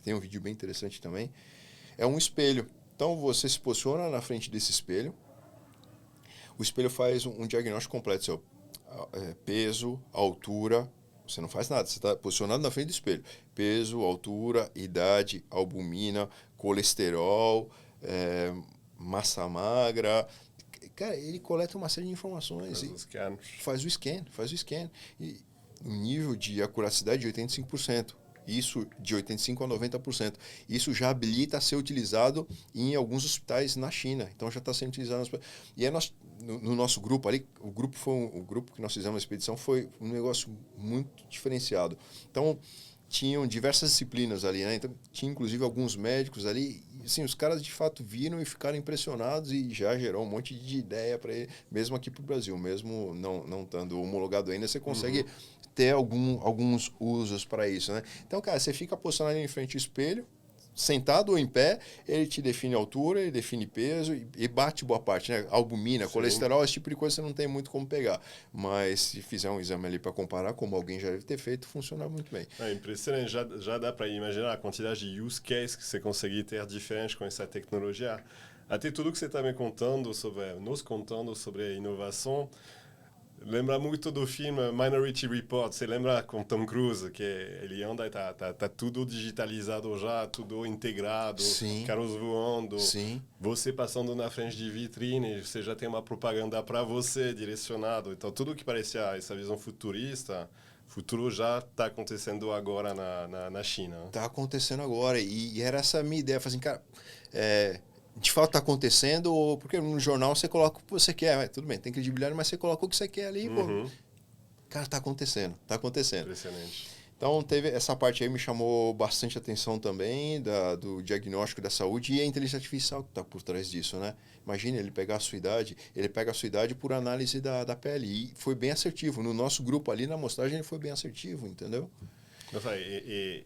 Tem um vídeo bem interessante também. É um espelho. Então, você se posiciona na frente desse espelho. O espelho faz um diagnóstico completo. Seu peso, altura. Você não faz nada. Você está posicionado na frente do espelho. Peso, altura, idade, albumina, colesterol, massa magra. Cara, ele coleta uma série de informações. Faz o scan. E um nível de acuracidade de 85%. Isso de 85% a 90%. Isso já habilita a ser utilizado em alguns hospitais na China. Então já está sendo utilizado. E aí no nosso grupo ali, o grupo que nós fizemos a expedição foi um negócio muito diferenciado. Então tinham diversas disciplinas ali, né? Então tinha inclusive alguns médicos ali. E, assim, os caras de fato viram e ficaram impressionados e já gerou um monte de ideia para ele, mesmo aqui para o Brasil, mesmo não estando homologado ainda, você consegue ter alguns usos para isso, né? Então, cara, você fica posicionado em frente ao espelho, sentado ou em pé, ele te define a altura, ele define peso e bate boa parte, né? Albumina, colesterol, esse tipo de coisa você não tem muito como pegar. Mas se fizer um exame ali para comparar, como alguém já deve ter feito, funciona muito bem. É impressionante, já dá para imaginar a quantidade de use cases que você consegue ter diferente com essa tecnologia. Até tudo que você está nos contando sobre a inovação, lembra muito do filme Minority Report. Você lembra com Tom Cruise, que ele anda e tá tudo digitalizado já, tudo integrado, carros voando, você passando na frente de vitrine, você já tem uma propaganda para você direcionado. Então, tudo que parecia essa visão futurista, futuro já está acontecendo agora na China. Está acontecendo agora. E era essa a minha ideia. Assim, cara, de fato está acontecendo, ou porque no jornal você coloca o que você quer, tudo bem, tem credibilidade, mas você coloca o que você quer ali, pô. Cara, está acontecendo. Impressionante. Então, teve essa parte aí me chamou bastante atenção também, do diagnóstico da saúde e a inteligência artificial que está por trás disso, né? Imagina ele pegar a sua idade, ele pega a sua idade por análise da pele e foi bem assertivo. No nosso grupo ali, na amostragem, ele foi bem assertivo, entendeu? Nossa, e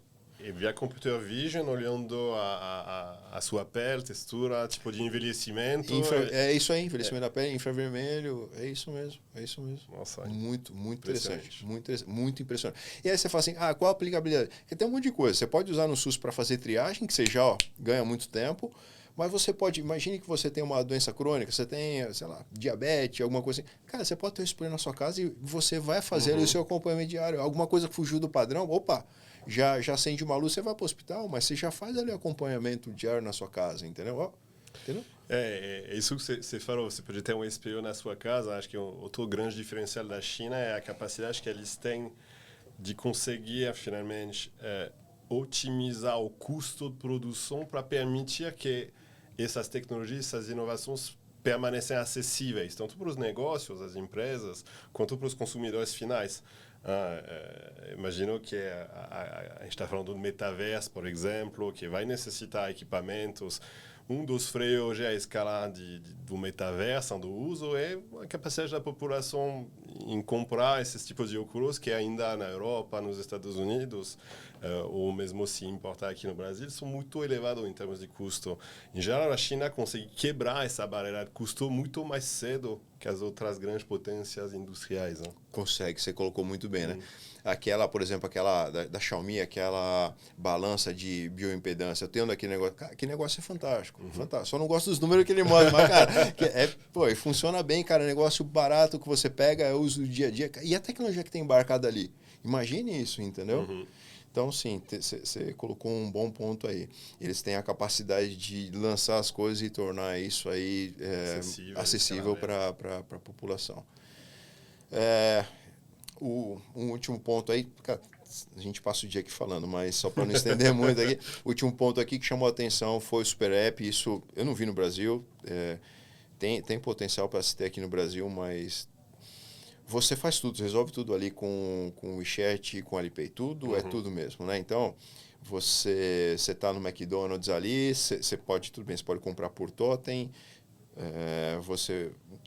via computer vision, olhando a sua pele, textura, tipo de envelhecimento. É isso aí, envelhecimento da pele, infravermelho, é isso mesmo, é isso mesmo. Nossa, muito interessante, muito impressionante. E aí você fala assim, qual a aplicabilidade? Porque tem um monte de coisa, você pode usar no SUS para fazer triagem, que você já ganha muito tempo, mas você pode, imagine que você tem uma doença crônica, você tem, sei lá, diabetes, alguma coisa assim. Cara, você pode ter um spray na sua casa e você vai fazer o seu acompanhamento diário. Alguma coisa que fugiu do padrão, opa, já acende uma luz, você vai para o hospital, mas você já faz ali o acompanhamento diário na sua casa, entendeu? Entendeu? É isso que você falou, você pode ter um SPO na sua casa, acho que outro grande diferencial da China é a capacidade que eles têm de conseguir, finalmente, otimizar o custo de produção para permitir que essas tecnologias, essas inovações permanecem acessíveis, tanto para os negócios, as empresas, quanto para os consumidores finais. Imagino que a gente está falando do metaverso, por exemplo, que vai necessitar equipamentos. Um dos freios hoje é a escala do metaverso, do uso, é a capacidade da população em comprar esses tipos de óculos que ainda na Europa, nos Estados Unidos, ou mesmo se importar aqui no Brasil, são muito elevados em termos de custo. Em geral, a China consegue quebrar essa barreira de custo muito mais cedo que as outras grandes potências industriais. Né? Consegue, você colocou muito bem, né? Aquela, por exemplo, aquela da Xiaomi, aquela balança de bioimpedância. Eu tenho daquele negócio. Cara, que negócio é fantástico, fantástico. Só não gosto dos números que ele mostra, mas, cara, e funciona bem, cara. Negócio barato que você pega, usa no dia a dia. E a tecnologia que tem embarcada ali. Imagine isso, entendeu? Então, sim, você colocou um bom ponto aí. Eles têm a capacidade de lançar as coisas e tornar isso aí acessível para a população. Um último ponto aí, cara, a gente passa o dia aqui falando, mas só para não estender muito aqui, o último ponto aqui que chamou a atenção foi o Super App. Isso eu não vi no Brasil, tem potencial para se ter aqui no Brasil, mas você faz tudo, resolve tudo ali com o WeChat, com o Alipay, tudo é tudo mesmo, né? Então, você está no McDonald's ali, você pode, tudo bem, você pode comprar por totem,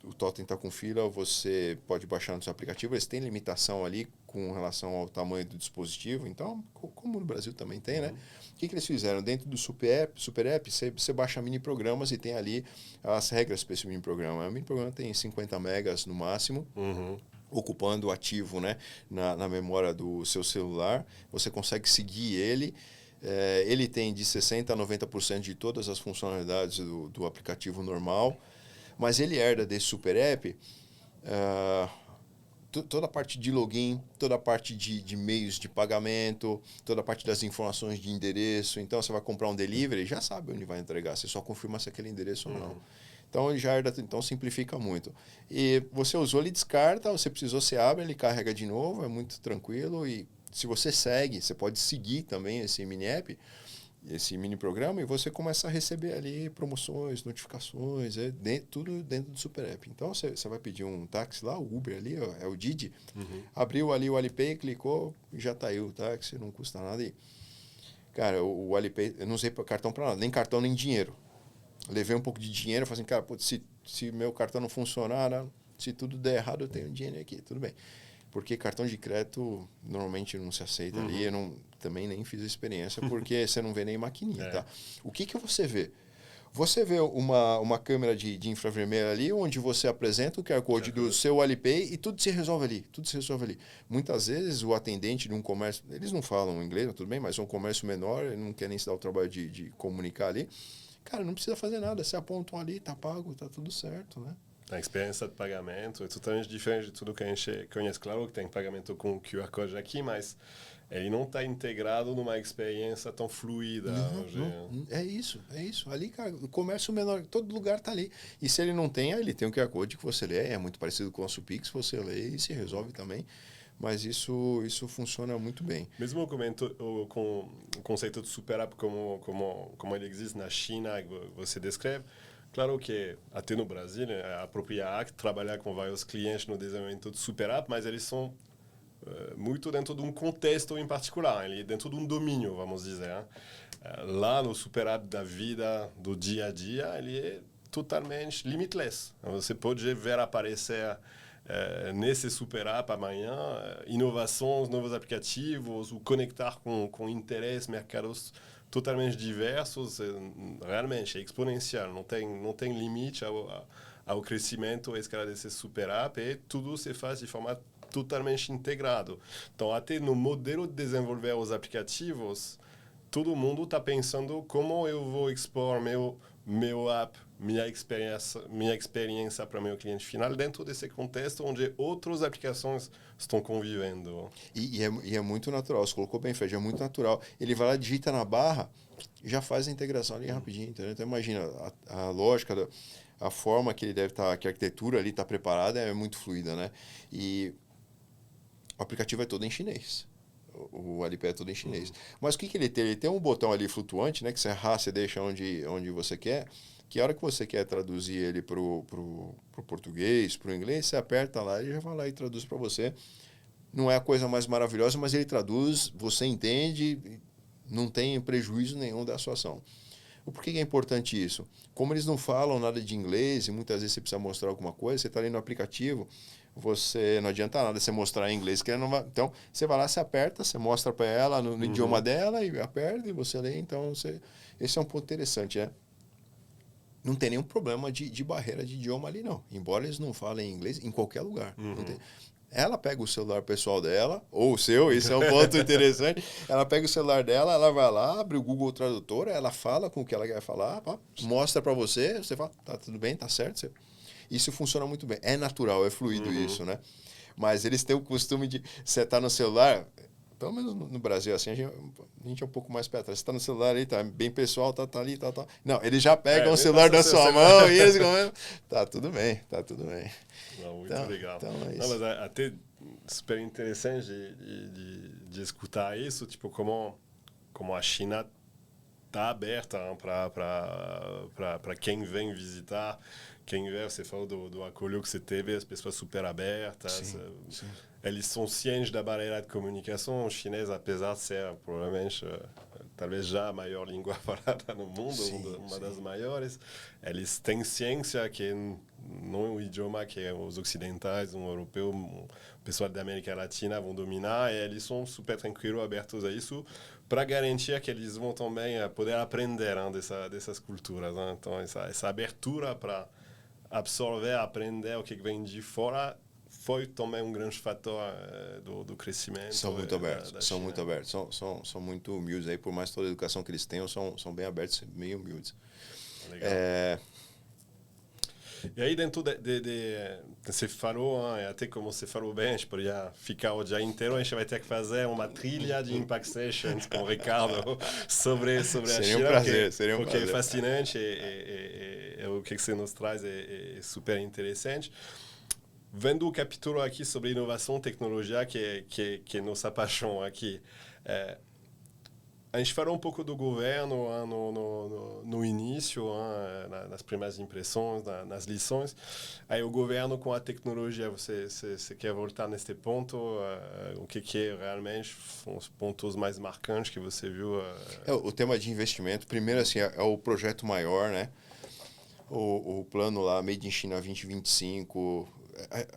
o totem está com fila, você pode baixar no seu aplicativo, eles têm limitação ali com relação ao tamanho do dispositivo, então, como no Brasil também tem, né? O que eles fizeram? Dentro do Super App, você baixa mini programas e tem ali as regras para esse mini programa. O mini programa tem 50 megas no máximo, ocupando o ativo, né, na memória do seu celular, você consegue seguir ele. Ele tem de 60% a 90% de todas as funcionalidades do aplicativo normal, mas ele herda desse Super App toda a parte de login, toda a parte de meios de pagamento, toda a parte das informações de endereço. Então, você vai comprar um delivery, já sabe onde vai entregar, você só confirma se aquele endereço ou não. Então, ele já herda, então simplifica muito. E você usou, ele descarta, você precisou, você abre, ele carrega de novo, é muito tranquilo. E se você segue, você pode seguir também esse mini app, esse mini programa, e você começa a receber ali promoções, notificações, tudo dentro do Super App. Então, você vai pedir um táxi lá, o Uber ali, é o Didi, abriu ali o Alipay, clicou, já tá aí o táxi, não custa nada. E, cara, o Alipay, eu não usei cartão para nada, nem cartão nem dinheiro. Levei um pouco de dinheiro, falei assim, cara, se meu cartão não funcionar, se tudo der errado, eu tenho dinheiro aqui, tudo bem. Porque cartão de crédito normalmente não se aceita ali, eu também nem fiz a experiência, porque você não vê nem maquininha, tá? O que você vê? Você vê uma câmera de infravermelho ali, onde você apresenta o QR Code do seu Alipay e tudo se resolve ali, Muitas vezes o atendente de um comércio, eles não falam inglês, tudo bem, mas é um comércio menor, ele não quer nem se dar o trabalho de comunicar ali. Cara, não precisa fazer nada, você aponta ali, tá pago, tá tudo certo, né? A experiência de pagamento é totalmente diferente de tudo que a gente conhece. Claro que tem pagamento com QR Code aqui, mas ele não está integrado numa experiência tão fluida. É isso. Ali, cara, o comércio menor, todo lugar está ali. E se ele não tem, ele tem o QR Code que você lê, é muito parecido com o nosso Pix, você lê e se resolve também. Mas isso funciona muito bem. Mesmo com o conceito de Super App como ele existe na China, você descreve, claro que até no Brasil, a própria ACT trabalha com vários clientes no desenvolvimento de Super App, mas eles são muito dentro de um contexto em particular, ele é dentro de um domínio, vamos dizer. Lá no super app da vida, do dia a dia, ele é totalmente limitless. Você pode ver aparecer nesse super app amanhã inovações, novos aplicativos, o conectar com interesses, mercados totalmente diversos, realmente é exponencial, não tem limite ao crescimento, à escala desse super app, e tudo se faz de forma totalmente integrado. Então, até no modelo de desenvolver os aplicativos, todo mundo está pensando como eu vou expor meu app, minha experiência para meu cliente final dentro desse contexto onde outras aplicações estão convivendo. E é muito natural, você colocou bem, Fred, é muito natural. Ele vai lá, digita na barra, já faz a integração ali rapidinho, entendeu? Então imagina, a lógica, a forma que ele deve estar, que a arquitetura ali está preparada é muito fluida, né? E o aplicativo é todo em chinês. O Alipay é todo em chinês. Mas o que ele tem? Ele tem um botão ali flutuante, né? Que você arrasta e deixa onde você quer. Que a hora que você quer traduzir ele pro português, pro inglês, você aperta lá e ele já vai lá e traduz para você. Não é a coisa mais maravilhosa, mas ele traduz, você entende, não tem prejuízo nenhum da sua ação. Por que é importante isso? Como eles não falam nada de inglês e muitas vezes você precisa mostrar alguma coisa, você está ali no aplicativo, você não adianta nada você mostrar em inglês, que ela não vai, então você vai lá, você aperta, você mostra para ela no idioma dela e aperta e você lê. Então esse é um ponto interessante, né? Não tem nenhum problema de barreira de idioma ali, não. Embora eles não falem inglês em qualquer lugar. Não tem. Ela pega o celular pessoal dela, ou o seu, esse é um ponto interessante. Ela pega o celular dela, ela vai lá, abre o Google Tradutor, ela fala com o que ela quer falar, pá, mostra para você, você fala, tá tudo bem, tá certo. Isso funciona muito bem. É natural, é fluido isso, né? Mas eles têm o costume de você tá no celular, pelo menos no Brasil, assim, a gente é um pouco mais perto. Você está no celular aí, tá bem pessoal, tá ali, tá. Não, eles já pegam o celular da sua mão e eles comem. Tá tudo bem, tá tudo bem. Não, muito legal. Então é isso. Não, mas até super interessante de escutar isso, tipo, como a China está aberta para quem vem visitar, quem vê, você falou do acolho que você teve, as pessoas super abertas. Sim. Eles são cientes da barreira de comunicação. O chinês, apesar de ser provavelmente talvez já a maior língua falada no mundo, uma das maiores, eles têm ciência que não é um idioma que os ocidentais, um europeu, o pessoal da América Latina vão dominar, e eles são super tranquilos, abertos a isso, para garantir que eles vão também poder aprender dessas culturas. Né? Então, essa abertura para absorver, aprender o que vem de fora, foi também um grande fator do crescimento. São muito abertos, da são China. muito abertos, são muito humildes aí, por mais toda a educação que eles tenham, são bem abertos, meio humildes. Legal. E aí dentro você falou, até como você falou bem, a gente poderia ficar o dia inteiro, a gente vai ter que fazer uma trilha de Impact Sessions com o Ricardo sobre a China. Seria um prazer. Porque é fascinante e o que você nos traz é super interessante. Vendo o capítulo aqui sobre inovação e tecnologia, que é nossa paixão aqui, a gente falou um pouco do governo no início, nas primeiras impressões, nas lições. Aí o governo com a tecnologia, você quer voltar neste ponto? O que realmente são os pontos mais marcantes que você viu? O tema de investimento, primeiro assim, é o projeto maior, né? O plano lá, Made in China 2025,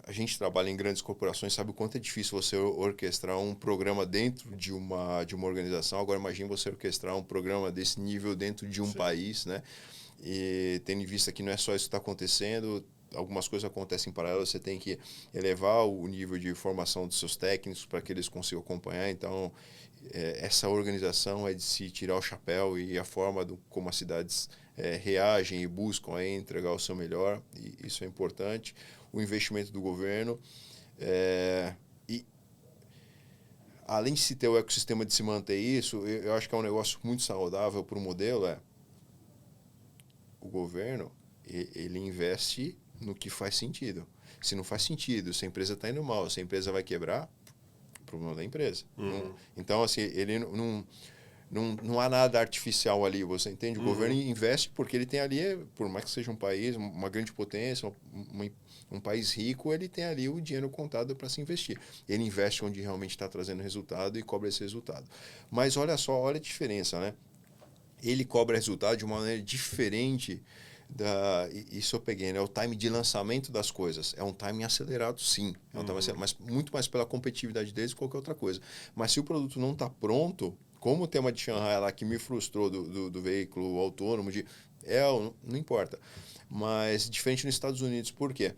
a gente trabalha em grandes corporações, sabe o quanto é difícil você orquestrar um programa dentro de uma organização. Agora imagine você orquestrar um programa desse nível dentro de um país, né? E tendo em vista que não é só isso que está acontecendo, algumas coisas acontecem em paralelo, você tem que elevar o nível de formação dos seus técnicos para que eles consigam acompanhar. Então, essa organização é de se tirar o chapéu, e a forma como as cidades reagem e buscam entregar o seu melhor, e isso é importante. O investimento do governo, e além de se ter o ecossistema de se manter isso, eu acho que é um negócio muito saudável para o modelo, o governo, ele investe no que faz sentido. Se não faz sentido, se a empresa está indo mal, se a empresa vai quebrar, problema da empresa. Então, assim, ele não há nada artificial ali, você entende? O governo investe porque ele tem ali, por mais que seja um país, uma grande potência, um país rico, ele tem ali o dinheiro contado para se investir. Ele investe onde realmente está trazendo resultado e cobra esse resultado. Mas olha só, olha a diferença, né? Ele cobra resultado de uma maneira diferente isso eu peguei, né? O time de lançamento das coisas. É um timing acelerado, sim. É um timing acelerado, mas muito mais pela competitividade deles que qualquer outra coisa. Mas se o produto não está pronto, como o tema de Shanghai lá que me frustrou do veículo autônomo, não importa. Mas diferente nos Estados Unidos, por quê?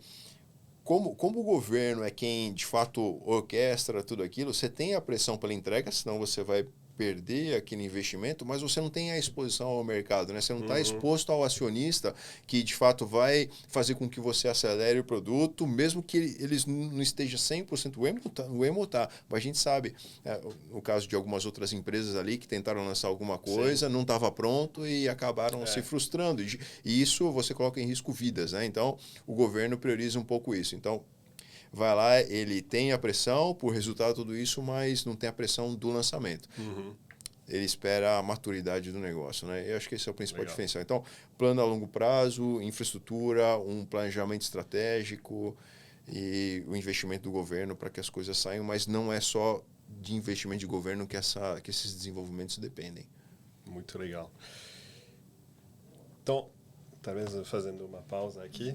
Como o governo é quem, de fato, orquestra tudo aquilo, você tem a pressão pela entrega, senão você vai perder aquele investimento, mas você não tem a exposição ao mercado, né? Você não está exposto ao acionista que, de fato, vai fazer com que você acelere o produto, mesmo que eles não esteja 100%. O emo está, mas a gente sabe, o caso de algumas outras empresas ali que tentaram lançar alguma coisa, não estava pronto e acabaram se frustrando. E isso você coloca em risco vidas, né? Então, o governo prioriza um pouco isso. Então, vai lá, ele tem a pressão por resultado de tudo isso, mas não tem a pressão do lançamento. Ele espera a maturidade do negócio, né? Eu acho que esse é o principal diferencial. Então, plano a longo prazo, infraestrutura, um planejamento estratégico e o investimento do governo para que as coisas saiam, mas não é só de investimento de governo que esses desenvolvimentos dependem. Muito legal. Então, talvez fazendo uma pausa aqui.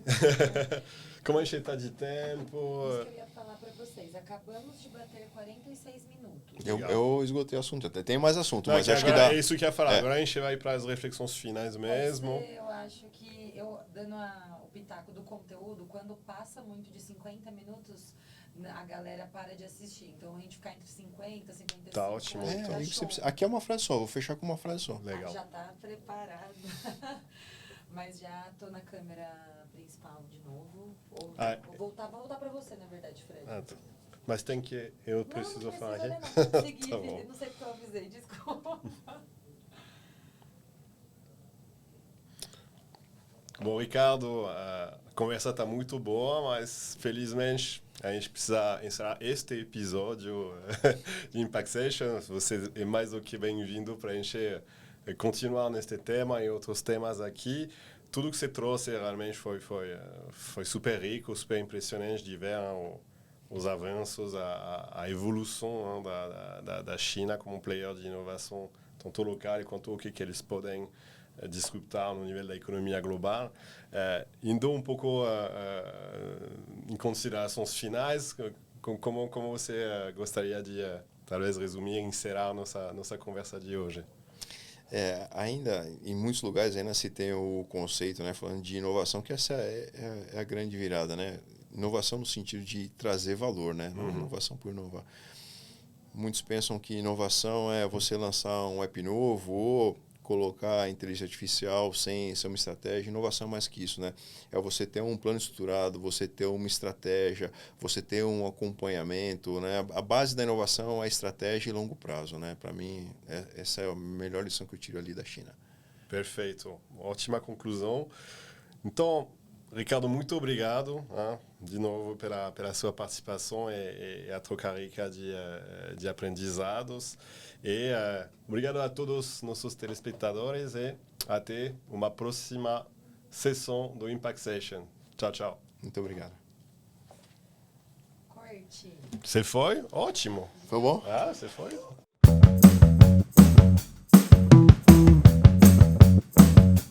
Como a gente está de tempo? Isso que eu ia falar para vocês. Acabamos de bater 46 minutos. Eu esgotei o assunto. Até tem mais assunto, Não, mas acho agora que dá. é isso que eu ia falar. Agora a gente vai para as reflexões finais mesmo. Eu acho que, dando o pitaco do conteúdo, quando passa muito de 50 minutos, a galera para de assistir. Então, a gente ficar entre 50 e 55. Tá ótimo. Aqui é uma frase só, vou fechar com uma frase só. Legal. Já está preparado. Mas já estou na câmera principal de novo. Vou voltar para você, na verdade, Fred. Tá. Mas tem que... Eu preciso falar aqui? Não consegui, Tá bom. não sei porque eu avisei, desculpa. Bom, Ricardo, a conversa está muito boa, mas felizmente a gente precisa encerrar este episódio de Impact Sessions. Você é mais do que bem-vindo para a gente continuar neste tema e outros temas aqui. Tudo que você trouxe realmente foi super rico, super impressionante de ver os avanços, a evolução da China como player de inovação, tanto local quanto o que eles podem disruptar no nível da economia global. Indo um pouco em considerações finais, como você gostaria de talvez resumir e encerrar nossa conversa de hoje? Ainda, em muitos lugares, ainda se tem o conceito, né, falando de inovação, que essa é a grande virada, né? Inovação no sentido de trazer valor, né? Não inovação por inovar. Muitos pensam que inovação é você lançar um app novo ou colocar a inteligência artificial sem ser uma estratégia. Inovação é mais que isso, né? É você ter um plano estruturado, você ter uma estratégia, você ter um acompanhamento, né? A base da inovação é a estratégia e longo prazo, né? Para mim, essa é a melhor lição que eu tiro ali da China. Perfeito. Ótima conclusão. Então, Ricardo, muito obrigado de novo pela sua participação e a troca rica de aprendizados. E obrigado a todos os nossos telespectadores e até uma próxima sessão do Impact Session. Tchau, tchau. Muito obrigado. Corte. Você foi? Ótimo. Foi bom? Você foi?